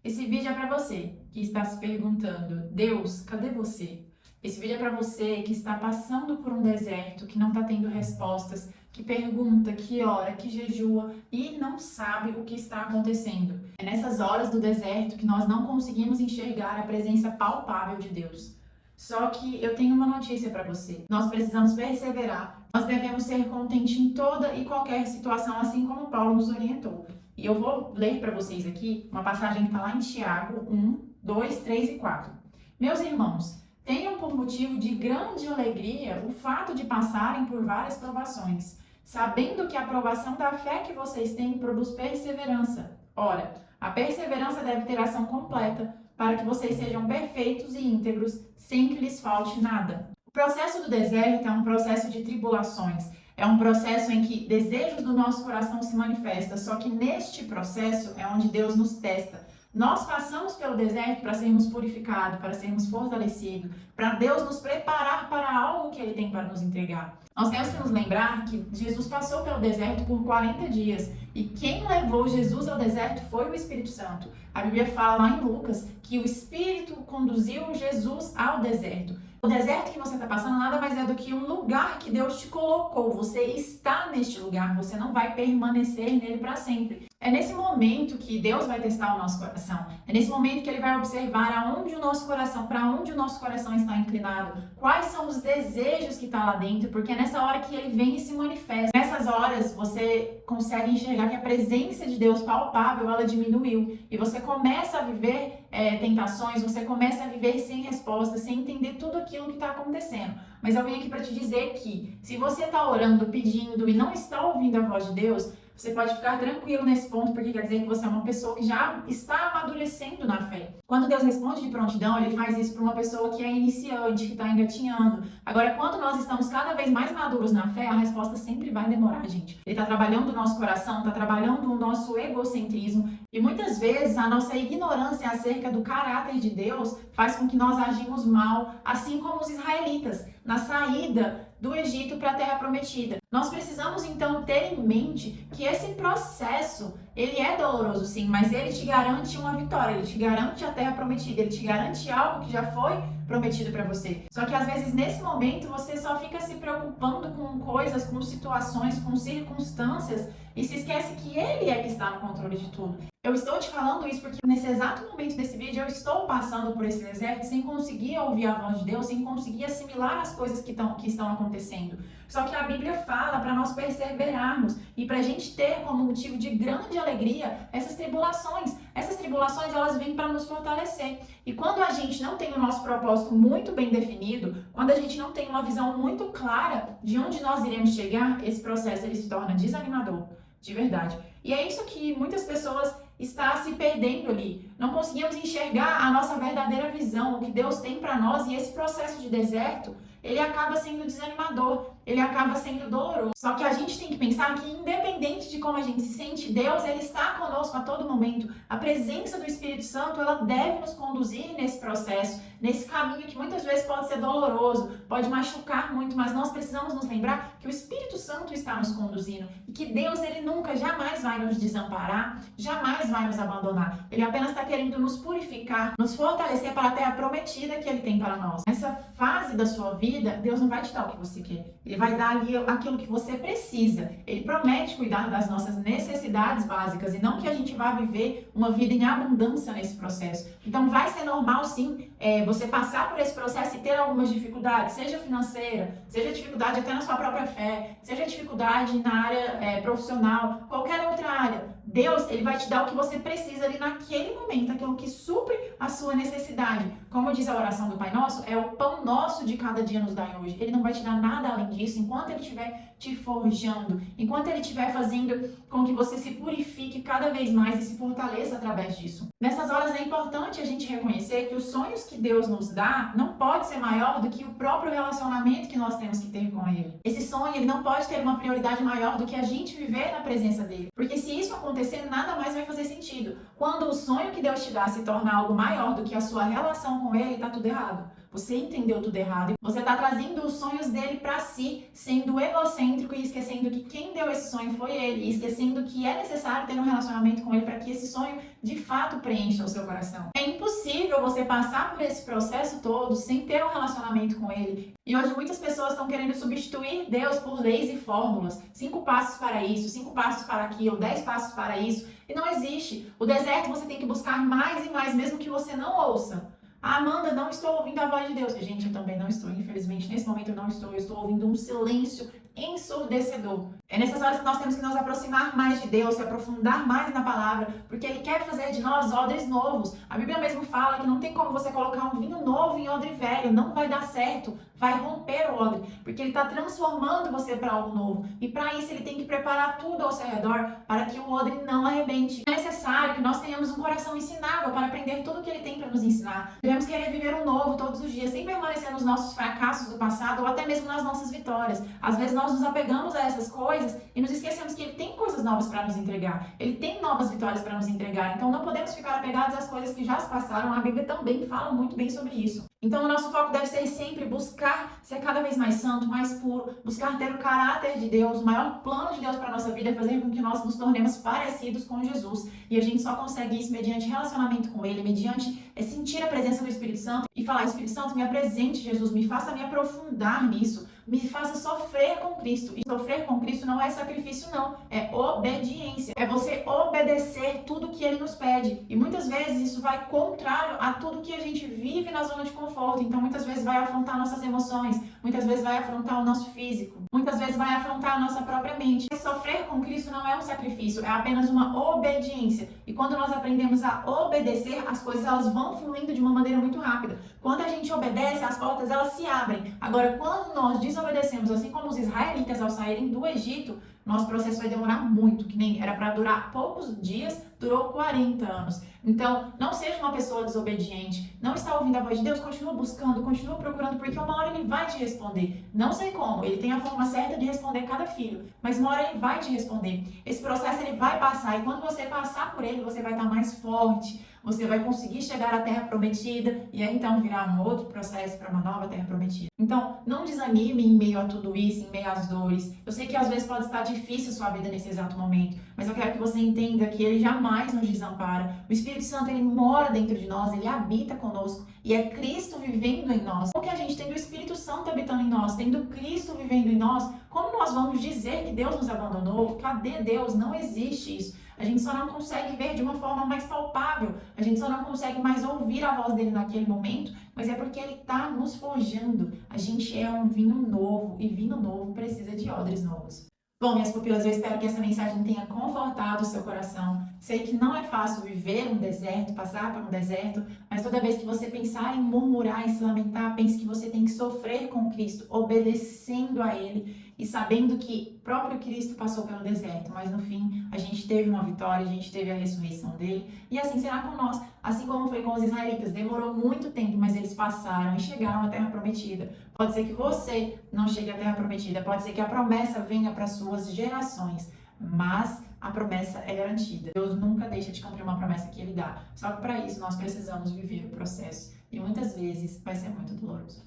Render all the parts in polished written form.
Esse vídeo é para você que está se perguntando: Deus, cadê você? Esse vídeo é para você que está passando por um deserto, que não está tendo respostas, que pergunta, que ora, que jejua e não sabe o que está acontecendo. É nessas horas do deserto que nós não conseguimos enxergar a presença palpável de Deus. Só que eu tenho uma notícia para você. Nós precisamos perseverar. Nós devemos ser contentes em toda e qualquer situação, assim como Paulo nos orientou. E eu vou ler para vocês aqui uma passagem que está lá em Tiago 1, 2, 3 e 4. Meus irmãos, tenham por motivo de grande alegria o fato de passarem por várias provações, sabendo que a provação da fé que vocês têm produz perseverança. Ora, a perseverança deve ter ação completa, para que vocês sejam perfeitos e íntegros, sem que lhes falte nada. O processo do deserto é um processo de tribulações. É um processo em que desejos do nosso coração se manifestam, só que neste processo é onde Deus nos testa. Nós passamos pelo deserto para sermos purificados, para sermos fortalecidos, para Deus nos preparar para algo que Ele tem para nos entregar. Nós temos que nos lembrar que Jesus passou pelo deserto por 40 dias e quem levou Jesus ao deserto foi o Espírito Santo. A Bíblia fala lá em Lucas que o Espírito conduziu Jesus ao deserto. O deserto que você está passando nada mais é do que um lugar que Deus te colocou. Você está neste lugar, você não vai permanecer nele para sempre. É nesse momento que Deus vai testar o nosso coração. É nesse momento que Ele vai observar aonde o nosso coração, para onde o nosso coração está inclinado, quais são os desejos que estão lá dentro, porque é nessa hora que Ele vem e se manifesta. Nessas horas você consegue enxergar que a presença de Deus palpável, ela diminuiu. E você começa a viver tentações, você começa a viver sem resposta, sem entender tudo aquilo que está acontecendo. Mas eu vim aqui para te dizer que se você está orando, pedindo e não está ouvindo a voz de Deus, você pode ficar tranquilo nesse ponto, porque quer dizer que você é uma pessoa que já está amadurecendo na fé. Quando Deus responde de prontidão, Ele faz isso para uma pessoa que é iniciante, que está engatinhando. Agora, quando nós estamos cada vez mais maduros na fé, a resposta sempre vai demorar, gente. Ele está trabalhando o nosso coração, está trabalhando o nosso egocentrismo. E muitas vezes a nossa ignorância acerca do caráter de Deus faz com que nós agimos mal, assim como os israelitas, na saída do Egito para a Terra Prometida. Nós precisamos então ter em mente que esse processo, ele é doloroso sim, mas ele te garante uma vitória, ele te garante a Terra Prometida, ele te garante algo que já foi prometido para você. Só que às vezes nesse momento você só fica se preocupando com coisas, com situações, com circunstâncias e se esquece que Ele é que está no controle de tudo. Eu estou te falando isso porque nesse exato momento desse vídeo eu estou passando por esse deserto sem conseguir ouvir a voz de Deus, sem conseguir assimilar as coisas que estão acontecendo. Só que a Bíblia fala para nós perseverarmos e para a gente ter como motivo de grande alegria essas tribulações. Essas tribulações elas vêm para nos fortalecer. E quando a gente não tem o nosso propósito muito bem definido, quando a gente não tem uma visão muito clara de onde nós iremos chegar, esse processo ele se torna desanimador, de verdade. E é isso que muitas pessoas estão se perdendo ali. Não conseguimos enxergar a nossa verdadeira visão, o que Deus tem para nós, e esse processo de deserto, ele acaba sendo desanimador, ele acaba sendo doloroso. Só que a gente tem que pensar que independente de como a gente se sente, Deus ele está conosco a todo momento. A presença do Espírito Santo, ela deve nos conduzir nesse processo, nesse caminho que muitas vezes pode ser doloroso, pode machucar muito, mas nós precisamos nos lembrar que o Espírito Santo está nos conduzindo e que Deus ele nunca, jamais vai nos desamparar, jamais vai nos abandonar. Ele apenas está querendo nos purificar, nos fortalecer para a terra prometida que Ele tem para nós. Nessa fase da sua vida, Deus não vai te dar o que você quer. Ele vai dar ali aquilo que você precisa. Ele promete cuidar das nossas necessidades básicas e não que a gente vá viver uma vida em abundância nesse processo. Então vai ser normal sim você passar por esse processo e ter algumas dificuldades, seja financeira, seja dificuldade até na sua própria fé, seja dificuldade na área profissional, qualquer outra área. Deus, ele vai te dar o que você precisa ali naquele momento, aquilo que supre a sua necessidade. Como diz a oração do Pai Nosso, é o pão nosso de cada dia nos dai hoje. Ele não vai te dar nada além disso, enquanto Ele estiver te forjando, enquanto Ele estiver fazendo com que você se purifique cada vez mais e se fortaleça através disso. Nessas horas é importante a gente reconhecer que os sonhos que Deus nos dá não pode ser maior do que o próprio relacionamento que nós temos que ter com Ele. Esse sonho, ele não pode ter uma prioridade maior do que a gente viver na presença dEle. Porque se isso acontecer, nada mais vai fazer sentido. Quando o sonho que Deus te dá se torna algo maior do que a sua relação com Ele, tá tudo errado. Você entendeu tudo errado. Você está trazendo os sonhos dele para si, sendo egocêntrico e esquecendo que quem deu esse sonho foi ele, e esquecendo que é necessário ter um relacionamento com ele para que esse sonho de fato preencha o seu coração. É impossível você passar por esse processo todo sem ter um relacionamento com ele. E hoje muitas pessoas estão querendo substituir Deus por leis e fórmulas. 5 passos para isso, 5 passos para aquilo, 10 passos para isso. E não existe. O deserto você tem que buscar mais e mais, mesmo que você não ouça. Ah, Amanda, não estou ouvindo a voz de Deus. Gente, eu também não estou, infelizmente, nesse momento eu não estou. Eu estou ouvindo um silêncio ensurdecedor. É nessas horas que nós temos que nos aproximar mais de Deus, se aprofundar mais na palavra, porque Ele quer fazer de nós odres novos. A Bíblia mesmo fala que não tem como você colocar um vinho novo em odre velho, não vai dar certo, vai romper o odre, porque Ele está transformando você para algo novo. E para isso Ele tem que preparar tudo ao seu redor para que o odre não arrebente. É necessário que nós tenhamos um coração ensinável para aprender tudo o que Ele tem para nos ensinar. Devemos querer viver um novo todos os dias, sem permanecer nos nossos fracassos do passado ou até mesmo nas nossas vitórias. Às vezes nós nos apegamos a essas coisas e nos esquecemos que Ele tem coisas novas para nos entregar. Ele tem novas vitórias para nos entregar. Então não podemos ficar apegados às coisas que já se passaram. A Bíblia também fala muito bem sobre isso. Então o nosso foco deve ser sempre buscar ser cada vez mais santo, mais puro, buscar ter o caráter de Deus. O maior plano de Deus para a nossa vida é fazer com que nós nos tornemos parecidos com Jesus. E a gente só consegue isso mediante relacionamento com Ele, mediante sentir a presença do Espírito Santo e falar: Espírito Santo, me apresente, Jesus, me faça me aprofundar nisso. Me faça sofrer com Cristo. E sofrer com Cristo não é sacrifício, não. É obediência. É você obedecer tudo que Ele nos pede. E muitas vezes isso vai contrário a tudo que a gente vive na zona de conforto. Então muitas vezes vai afrontar nossas emoções. Muitas vezes vai afrontar o nosso físico. Muitas vezes vai afrontar a nossa própria mente. Sofrer com Cristo não é um sacrifício. É apenas uma obediência. E quando nós aprendemos a obedecer, as coisas elas vão fluindo de uma maneira muito rápida. Quando a gente obedece, as portas elas se abrem. Agora, quando nós desobedecemos, assim como os israelitas ao saírem do Egito, nosso processo vai demorar muito, que nem era para durar poucos dias, durou 40 anos. Então, não seja uma pessoa desobediente, não está ouvindo a voz de Deus, continua buscando, continua procurando, porque uma hora Ele vai te responder. Não sei como, Ele tem a forma certa de responder cada filho, mas uma hora Ele vai te responder. Esse processo Ele vai passar, e quando você passar por ele, você vai estar mais forte, você vai conseguir chegar à Terra Prometida, e aí então virá um outro processo para uma nova Terra Prometida. Então, não desanime em meio a tudo isso, em meio às dores. Eu sei que às vezes pode estar difícil a sua vida nesse exato momento, mas eu quero que você entenda que Ele jamais nos desampara. O Espírito Santo, Ele mora dentro de nós, Ele habita conosco, e é Cristo vivendo em nós. Porque a gente tendo o Espírito Santo habitando em nós, tendo Cristo vivendo em nós, como nós vamos dizer que Deus nos abandonou? Cadê Deus? Não existe isso. A gente só não consegue ver de uma forma mais palpável, a gente só não consegue mais ouvir a voz dele naquele momento, mas é porque ele está nos forjando. A gente é um vinho novo, e vinho novo precisa de odres novos. Bom, minhas pupilas, eu espero que essa mensagem tenha confortado o seu coração. Sei que não é fácil viver um deserto, passar por um deserto, mas toda vez que você pensar em murmurar, em se lamentar, pense que você tem que sofrer com Cristo, obedecendo a Ele e sabendo que próprio Cristo passou pelo deserto, mas no fim a gente teve uma vitória, a gente teve a ressurreição dele, e assim será com nós, assim como foi com os israelitas. Demorou muito tempo, mas eles passaram e chegaram à Terra Prometida. Pode ser que você não chegue à Terra Prometida, pode ser que a promessa venha para suas gerações, mas a promessa é garantida. Deus nunca deixa de cumprir uma promessa que Ele dá. Só que para isso nós precisamos viver o processo, e muitas vezes vai ser muito doloroso.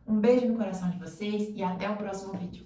Um beijo no coração de vocês e até o próximo vídeo.